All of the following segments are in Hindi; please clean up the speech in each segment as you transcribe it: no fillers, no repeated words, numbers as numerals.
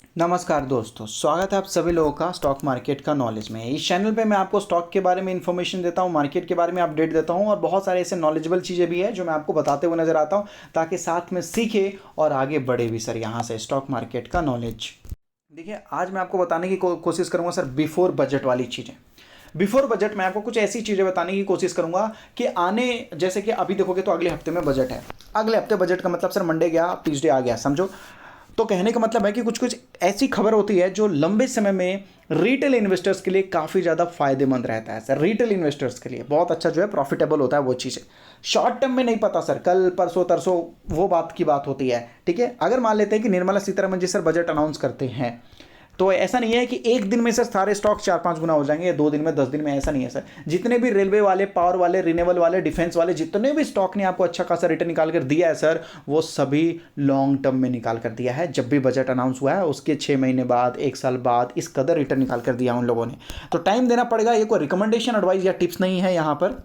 नमस्कार दोस्तों, स्वागत है आप सभी लोगों का स्टॉक मार्केट का नॉलेज में। इस चैनल पे मैं आपको स्टॉक के बारे में इन्फॉर्मेशन देता हूँ, मार्केट के बारे में अपडेट देता हूँ और बहुत सारे ऐसे नॉलेजेबल चीज़ें भी है जो मैं आपको बताते हुए नजर आता हूँ ताकि साथ में सीखे और आगे बढ़े भी सर यहाँ से स्टॉक मार्केट का नॉलेज। देखिए, आज मैं आपको बताने की कोशिश करूँगा सर बिफोर बजट वाली चीज़ें। बिफोर बजट मैं आपको कुछ ऐसी चीज़ें बताने की कोशिश करूंगा कि जैसे कि अभी देखोगे तो अगले हफ्ते में बजट है। अगले हफ्ते बजट का मतलब सर मंडे गया, ट्यूसडे आ गया, समझो। तो कहने का मतलब है कि कुछ कुछ ऐसी खबर होती है जो लंबे समय में रिटेल इन्वेस्टर्स के लिए काफ़ी ज़्यादा फायदेमंद रहता है सर। रिटेल इन्वेस्टर्स के लिए बहुत अच्छा जो है प्रॉफिटेबल होता है वो चीज़ें। शॉर्ट टर्म में नहीं पता सर, कल परसों तरसों वो बात की बात होती है। ठीक है, अगर मान लेते हैं कि Nirmala Sitharaman ji sir budget announce करते हैं तो ऐसा नहीं है कि एक दिन में सर सारे स्टॉक 4-5 गुना हो जाएंगे या 2 दिन में 10 दिन में, ऐसा नहीं है सर। जितने भी रेलवे वाले, पावर वाले, रिन्यूएबल वाले, डिफेंस वाले, जितने भी स्टॉक ने आपको अच्छा खासा रिटर्न निकाल कर दिया है सर, वो सभी लॉन्ग टर्म में निकाल कर दिया है। जब भी बजट अनाउंस हुआ है उसके 6 महीने बाद, 1 साल बाद इस कदर रिटर्न निकाल कर दिया उन लोगों ने। तो टाइम देना पड़ेगा। ये कोई रिकमेंडेशन, एडवाइस या टिप्स नहीं है यहाँ पर।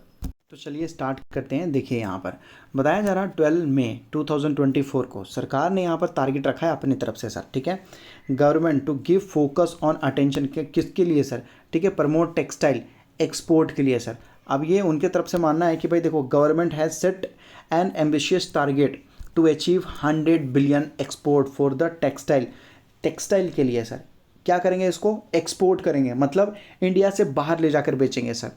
तो चलिए स्टार्ट करते हैं। देखिए, यहाँ पर बताया जा रहा है 12 मई 2024 को सरकार ने यहाँ पर टारगेट रखा है अपनी तरफ से सर। ठीक है, government to give focus on attention के किसके लिए सर? ठीक है, प्रमोट टेक्सटाइल एक्सपोर्ट के लिए सर। अब ये उनके तरफ से मानना है कि भाई देखो, government has set an ambitious target to achieve 100 billion export for the textile. Textile के लिए सर क्या करेंगे? इसको एक्सपोर्ट करेंगे, मतलब इंडिया से बाहर ले जाकर बेचेंगे सर।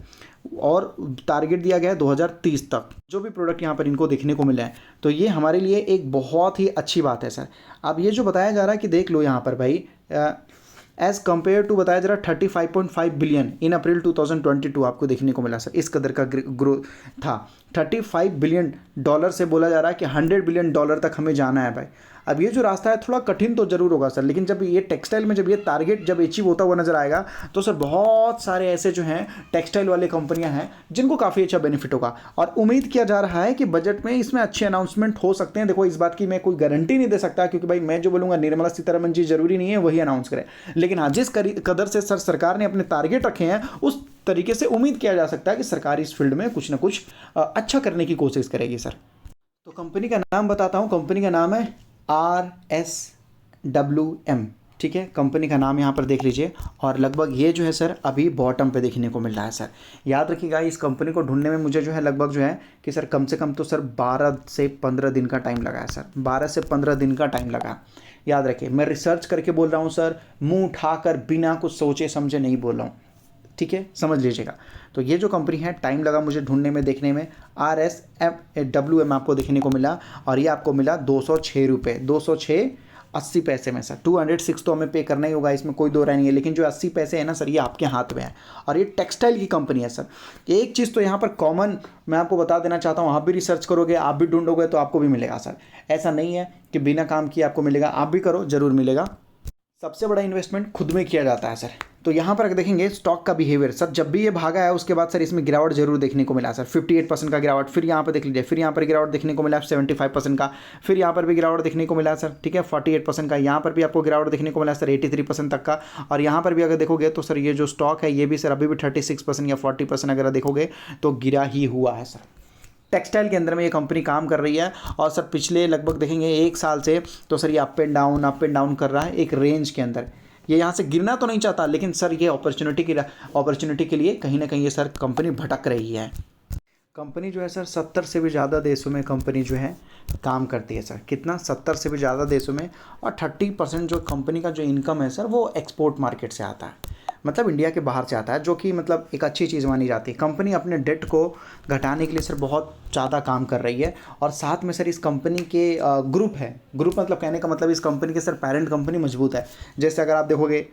और टारगेट दिया गया है 2030 तक। जो भी प्रोडक्ट यहाँ पर इनको देखने को मिला है तो ये हमारे लिए एक बहुत ही अच्छी बात है सर। अब ये जो बताया जा रहा है कि देख लो यहाँ पर भाई, एज़ कम्पेयर टू बताया जा रहा है 35.5 बिलियन इन अप्रैल 2022 आपको देखने को मिला सर। इस कदर का ग्रोथ था। 35 बिलियन डॉलर से बोला जा रहा है कि 100 बिलियन डॉलर तक हमें जाना है भाई। अब ये जो रास्ता है थोड़ा कठिन तो जरूर होगा सर, लेकिन जब ये टेक्सटाइल में जब ये टारगेट जब अचीव होता हुआ नजर आएगा तो सर बहुत सारे ऐसे जो हैं टेक्सटाइल वाले कंपनियां हैं जिनको काफ़ी अच्छा बेनिफिट होगा। और उम्मीद किया जा रहा है कि बजट में इसमें अच्छे अनाउंसमेंट हो सकते हैं। देखो, इस बात की मैं कोई गारंटी नहीं दे सकता क्योंकि भाई मैं जो बोलूँगा निर्मला सीतारमण जी जरूरी नहीं है वही अनाउंस करें, लेकिन हाँ जिस कदर से सर सरकार ने अपने टारगेट रखे हैं उस तरीके से उम्मीद किया जा सकता है कि सरकार इस फील्ड में कुछ ना कुछ अच्छा करने की कोशिश करेगी सर। तो कंपनी का नाम बताता हूँ। कंपनी का नाम है RSWM। ठीक है, कंपनी का नाम यहाँ पर देख लीजिए। और लगभग ये जो है सर अभी बॉटम पे देखने को मिल रहा है सर। याद रखिएगा, इस कंपनी को ढूंढने में मुझे जो है लगभग जो है कि सर कम से कम तो सर 12 से 15 दिन का टाइम लगा है सर। 12 से 15 दिन का टाइम लगा। याद रखिए, मैं रिसर्च करके बोल रहा हूँ सर, मुंह उठाकर बिना कुछ सोचे समझे नहीं बोल रहा हूँ। ठीक है, समझ लीजिएगा। तो ये जो कंपनी है, टाइम लगा मुझे ढूंढने में, देखने में। RSWM आपको देखने को मिला और ये आपको मिला 206 रुपये, 206.80 पैसे में सर। 206 तो हमें पे करना ही होगा, इसमें कोई दो राय नहीं है, लेकिन जो 80 पैसे है ना सर, ये आपके हाथ में है। और ये टेक्सटाइल की कंपनी है सर। एक चीज़ तो यहाँ पर कॉमन मैं आपको बता देना चाहता हूँ, आप भी रिसर्च करोगे, आप भी ढूंढोगे तो आपको भी मिलेगा सर। ऐसा नहीं है कि बिना काम किए आपको मिलेगा, आप भी करो जरूर मिलेगा। सबसे बड़ा इन्वेस्टमेंट खुद में किया जाता है सर। तो यहाँ पर देखेंगे स्टॉक का बिहेवियर सर, जब भी ये भागा है उसके बाद सर इसमें गिरावट जरूर देखने को मिला सर। 58% का गिरावट, फिर यहाँ पर देख लीजिए, फिर यहाँ पर गिरावट देखने को मिला 75% का, फिर यहाँ पर भी गिरावट देखने को मिला सर। ठीक है, 48% का, यहाँ पर भी आपको गिरावट देखने को मिला सर 83% तक का। और यहाँ पर भी अगर देखोगे तो सर ये जो स्टॉक है ये भी सर अभी भी 36% या 40% अगर देखोगे तो गिरा ही हुआ है सर। टेक्सटाइल के अंदर में ये कंपनी काम कर रही है और सर पिछले लगभग देखेंगे 1 साल से तो सर ये अप एंड डाउन कर रहा है एक रेंज के अंदर। ये यहाँ से गिरना तो नहीं चाहता, लेकिन सर ये अपॉर्चुनिटी के लिए कहीं ना कहीं ये सर कंपनी भटक रही है। कंपनी जो है सर 70 से भी ज़्यादा देशों में कंपनी जो है काम करती है सर। कितना? 70 से भी ज़्यादा देशों में। और 30% जो कंपनी का जो इनकम है सर वो एक्सपोर्ट मार्केट से आता है, मतलब इंडिया के बाहर से आता है, जो कि मतलब एक अच्छी चीज़ मानी जाती है। कंपनी अपने डेट को घटाने के लिए सर बहुत ज़्यादा काम कर रही है। और साथ में सर इस कंपनी के ग्रुप है, ग्रुप मतलब कहने का मतलब इस कंपनी के सर पेरेंट कंपनी मजबूत है। जैसे अगर आप देखोगे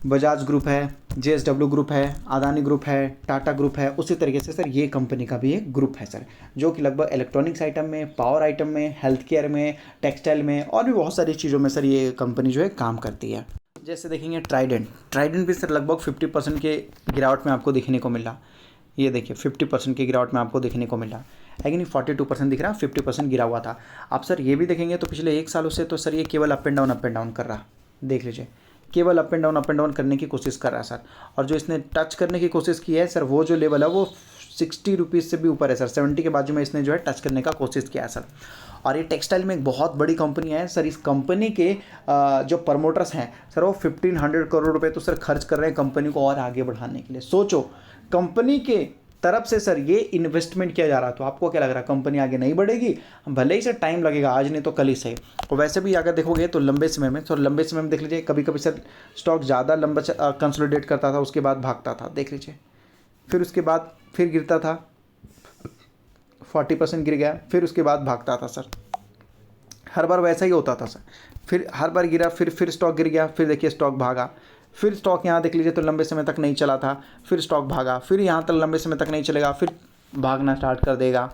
बजाज ग्रुप है, JSW ग्रुप है, अदानी ग्रुप है, टाटा ग्रुप है, उसी तरीके से सर ये कंपनी का भी एक ग्रुप है सर, जो कि लगभग इलेक्ट्रॉनिक्स आइटम में, पावर आइटम में, हेल्थ केयर में, टेक्सटाइल में और भी बहुत सारी चीज़ों में सर ये कंपनी जो है काम करती है। जैसे देखेंगे ट्राइडेंट भी सर लगभग 50% के गिरावट में आपको देखने को मिला। ये देखिए 50% की गिरावट में आपको देखने को मिला है कि नहीं। 42% दिख रहा, 50% गिरा हुआ था। आप सर ये भी देखेंगे तो पिछले 1 सालों से तो सर ये केवल अप एंड डाउन कर रहा, देख लीजिए, केवल अप एंड डाउन करने की कोशिश कर रहा है सर। और जो इसने टच करने की कोशिश की है सर, वो जो लेवल है वो 60 रुपीज़ से भी ऊपर है सर। 70 के बाजू में इसने जो है टच करने का कोशिश किया है सर। और ये टेक्सटाइल में एक बहुत बड़ी कंपनी है सर। इस कंपनी के जो प्रमोटर्स हैं सर, वो 1500 करोड़ रुपए तो सर खर्च कर रहे हैं कंपनी को और आगे बढ़ाने के लिए। सोचो, कंपनी के तरफ से सर ये इन्वेस्टमेंट किया जा रहा है। तो आपको क्या लग रहा है, कंपनी आगे नहीं बढ़ेगी? भले ही सर टाइम लगेगा, आज नहीं तो कल ही सही। और वैसे भी अगर देखोगे तो लंबे समय में, तो लंबे समय में देख लीजिए, कभी कभी सर स्टॉक ज़्यादा लंबा कंसोलिडेट करता था, उसके बाद भागता था, देख लीजिए, फिर उसके बाद फिर गिरता था, 40% गिर गया, फिर उसके बाद भागता था सर। हर बार वैसा ही होता था सर। फिर हर बार गिरा, फिर स्टॉक गिर गया, फिर देखिए स्टॉक भागा, फिर स्टॉक यहाँ देख लीजिए तो लंबे समय तक नहीं चला था, फिर स्टॉक भागा, फिर यहाँ तक लंबे समय तक नहीं चलेगा, फिर भागना स्टार्ट कर देगा।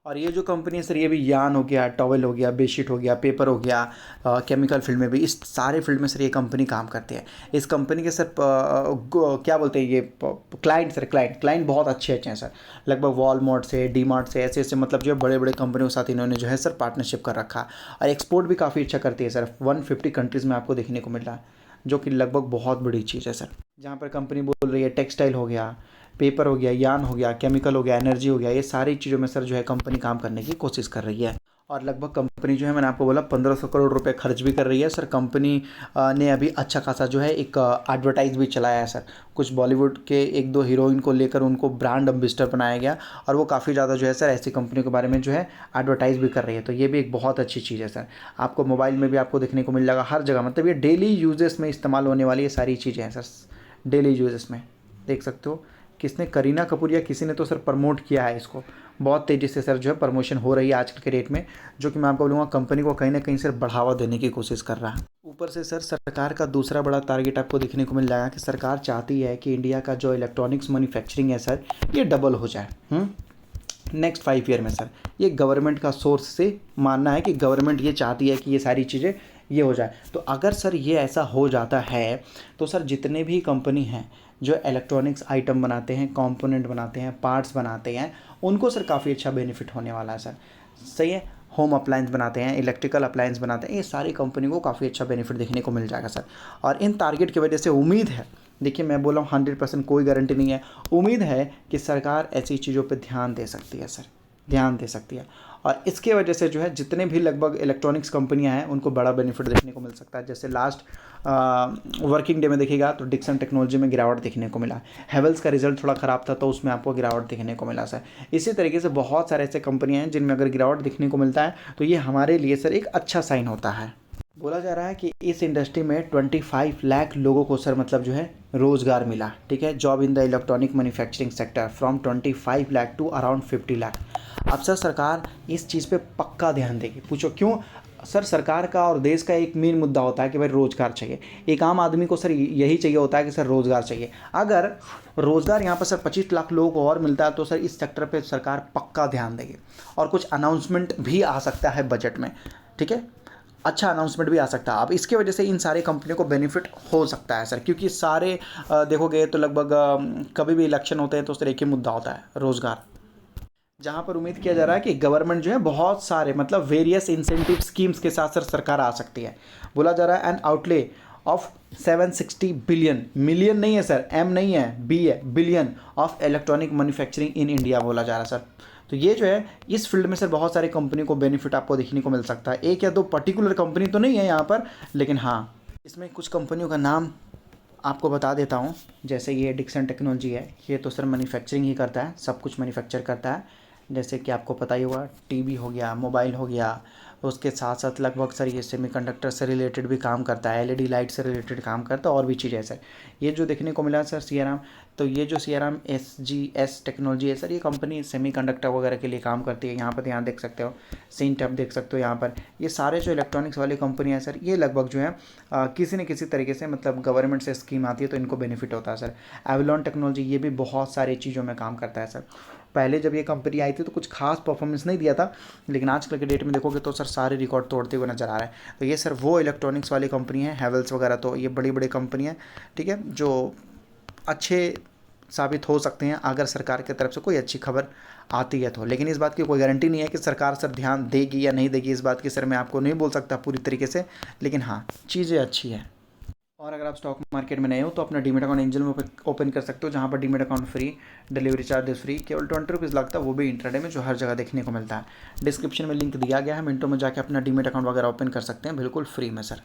और ये जो कंपनी है सर, ये भी यान हो गया, टॉवेल हो गया, बेडशीट हो गया, पेपर हो गया, केमिकल फील्ड में भी, इस सारे फील्ड में सर ये कंपनी काम करती है। इस कंपनी के सर क्या बोलते हैं ये क्लाइंट सर, क्लाइंट बहुत अच्छे हैं सर। लगभग वॉलमार्ट से, डी मार्ट से, ऐसे मतलब जो बड़े बड़े कंपनियों के साथ इन्होंने जो है सर पार्टनरशिप कर रखा। और एक्सपोर्ट भी काफ़ी अच्छा करती है सर, 150 कंट्रीज़ में आपको देखने को मिल रहा है, जो कि लगभग बहुत बड़ी चीज़ है सर। जहाँ पर कंपनी बोल रही है टेक्सटाइल हो गया, पेपर हो गया, यान हो गया, केमिकल हो गया, एनर्जी हो गया, ये सारी चीज़ों में सर जो है कंपनी काम करने की कोशिश कर रही है। और लगभग कंपनी जो है, मैंने आपको बोला 1500 करोड़ रुपए खर्च भी कर रही है सर। कंपनी ने अभी अच्छा खासा जो है एक एडवर्टाइज भी चलाया है सर। कुछ बॉलीवुड के 1-2 हीरोइन को लेकर उनको ब्रांड एम्बेसडर बनाया गया, और वो काफ़ी ज़्यादा जो है सर ऐसी कंपनी के बारे में जो है एडवर्टाइज भी कर रही है। तो ये भी एक बहुत अच्छी चीज़ है सर। आपको मोबाइल में भी आपको देखने को मिल जाएगा, हर जगह, मतलब ये डेली यूजेस में इस्तेमाल होने वाली ये सारी चीज़ें हैं सर। डेली यूजेस में देख सकते हो, किसने, करीना कपूर या किसी ने तो सर प्रमोट किया है इसको। बहुत तेज़ी से सर जो है प्रमोशन हो रही है आजकल के रेट में, जो कि मैं आपको बोलूँगा कंपनी को कहीं ना कहीं सर बढ़ावा देने की कोशिश कर रहा है। ऊपर से सर सरकार का दूसरा बड़ा टारगेट आपको देखने को मिल जाएगा कि सरकार चाहती है कि इंडिया का जो इलेक्ट्रॉनिक्स मैन्युफैक्चरिंग है सर, ये डबल हो जाए नेक्स्ट 5 ईयर में सर। ये गवर्नमेंट का सोर्स से मानना है कि गवर्नमेंट ये चाहती है कि ये सारी चीज़ें ये हो जाए। तो अगर सर ये ऐसा हो जाता है तो सर जितने भी कंपनी हैं जो इलेक्ट्रॉनिक्स आइटम बनाते हैं, कंपोनेंट बनाते हैं, पार्ट्स बनाते हैं, उनको सर काफ़ी अच्छा बेनिफिट होने वाला है सर। सही है, होम अप्लायंस बनाते हैं, इलेक्ट्रिकल अप्लायंस बनाते हैं, ये सारी कंपनी को काफ़ी अच्छा बेनिफिट देखने को मिल जाएगा सर। और इन टारगेट की वजह से उम्मीद है, देखिए मैं बोला हूँ 100% कोई गारंटी नहीं है, उम्मीद है कि सरकार ऐसी चीज़ों पे ध्यान दे सकती है सर, ध्यान दे सकती है। और इसके वजह से जो है जितने भी लगभग इलेक्ट्रॉनिक्स कंपनियां हैं उनको बड़ा बेनिफिट देखने को मिल सकता है। जैसे लास्ट वर्किंग डे में देखिएगा तो डिक्सन टेक्नोलॉजी में गिरावट देखने को मिला, हेवल्स का रिजल्ट थोड़ा ख़राब था तो उसमें आपको गिरावट देखने को मिला सर। इसी तरीके से बहुत सारे ऐसे कंपनियां हैं जिनमें अगर गिरावट देखने को मिलता है तो ये हमारे लिए सर एक अच्छा साइन होता है। बोला जा रहा है कि इस इंडस्ट्री में 25 लाख लोगों को सर मतलब जो है रोज़गार मिला, ठीक है, job in the electronic manufacturing sector from 25 lakh to around 50 lakh. अब सर सरकार इस चीज़ पे पक्का ध्यान देगी। पूछो क्यों? सर सरकार का और देश का एक मेन मुद्दा होता है कि भाई रोज़गार चाहिए। एक आम आदमी को सर यही चाहिए होता है कि सर रोज़गार चाहिए। अगर रोज़गार यहाँ पर सर 25 लाख लोगों को और मिलता है तो सर इस सेक्टर पे सरकार पक्का ध्यान देगी, और कुछ अनाउंसमेंट भी आ सकता है बजट में, ठीक है, अच्छा अनाउंसमेंट भी आ सकता है। अब इसके वजह से इन सारे कंपनियों को बेनिफिट हो सकता है सर, क्योंकि सारे देखोगे तो लगभग कभी भी इलेक्शन होते हैं तो सर एक ही मुद्दा होता है, रोज़गार। जहाँ पर उम्मीद किया जा रहा है कि गवर्नमेंट जो है बहुत सारे मतलब वेरियस इंसेंटिव स्कीम्स के साथ सर सरकार आ सकती है। बोला जा रहा है N outlay of 760 billion, million नहीं है सर, एम नहीं है, बी है, billion of electronic manufacturing in India बोला जा रहा है सर। तो ये जो है इस फील्ड में सर बहुत सारी कंपनी को बेनिफिट आपको देखने को मिल सकता है। एक या दो पर्टिकुलर कंपनी तो नहीं है यहाँ पर, लेकिन हाँ इसमें कुछ कंपनियों का नाम आपको बता देता हूँ। जैसे ये डिक्सन टेक्नोलॉजी है, ये तो सर मैन्युफैक्चरिंग ही करता है, सब कुछ मैन्युफैक्चर करता है। जैसे कि आपको पता ही होगा, टीवी हो गया, मोबाइल हो गया, उसके साथ साथ लगभग सर ये सेमीकंडक्टर से रिलेटेड भी काम करता है, एलईडी लाइट से रिलेटेड काम करता है, और भी चीज़ें है सर। ये जो देखने को मिला सर सियाराम, तो ये जो सियाराम SGS टेक्नोलॉजी है सर, ये कंपनी सेमीकंडक्टर वगैरह के लिए काम करती है। यहाँ पर ध्यान देख सकते हो, सिंटअप देख सकते हो यहाँ पर। ये सारे जो इलेक्ट्रॉनिक्स वाली कंपनियाँ हैं सर, ये लगभग जो है किसी न किसी तरीके से मतलब गवर्नमेंट से स्कीम आती है तो इनको बेनिफिट होता है सर। एवलॉन टेक्नोलॉजी, ये भी बहुत सारी चीज़ों में काम करता है सर। पहले जब ये कंपनी आई थी तो कुछ खास परफॉर्मेंस नहीं दिया था, लेकिन आजकल के डेट में देखोगे तो सर सारे रिकॉर्ड तोड़ते हुए नजर आ रहा है। तो ये सर वो इलेक्ट्रॉनिक्स वाली कंपनी है, हेवल्स वगैरह, तो ये बड़ी बड़ी कंपनी है, ठीक है, जो अच्छे साबित हो सकते हैं अगर सरकार की तरफ से कोई अच्छी खबर आती है तो। लेकिन इस बात की कोई गारंटी नहीं है कि सरकार सर ध्यान देगी या नहीं देगी, इस बात की सर मैं आपको नहीं बोल सकता पूरी तरीके से, लेकिन हाँ चीज़ें अच्छी है। और अगर आप स्टॉक मार्केट में नए हो तो अपना डीमेट अकाउंट एंजल में ओपन कर सकते हो, जहाँ पर demat account free, delivery charges free, केवल 20 रुपीज़ लगता है, वो भी इंट्राडे में, जो हर जगह देखने को मिलता है। डिस्क्रिप्शन में लिंक दिया गया है, मिनटों में जाके अपना डीमेट अकाउंट वगैरह ओपन कर सकते हैं बिल्कुल फ्री में सर।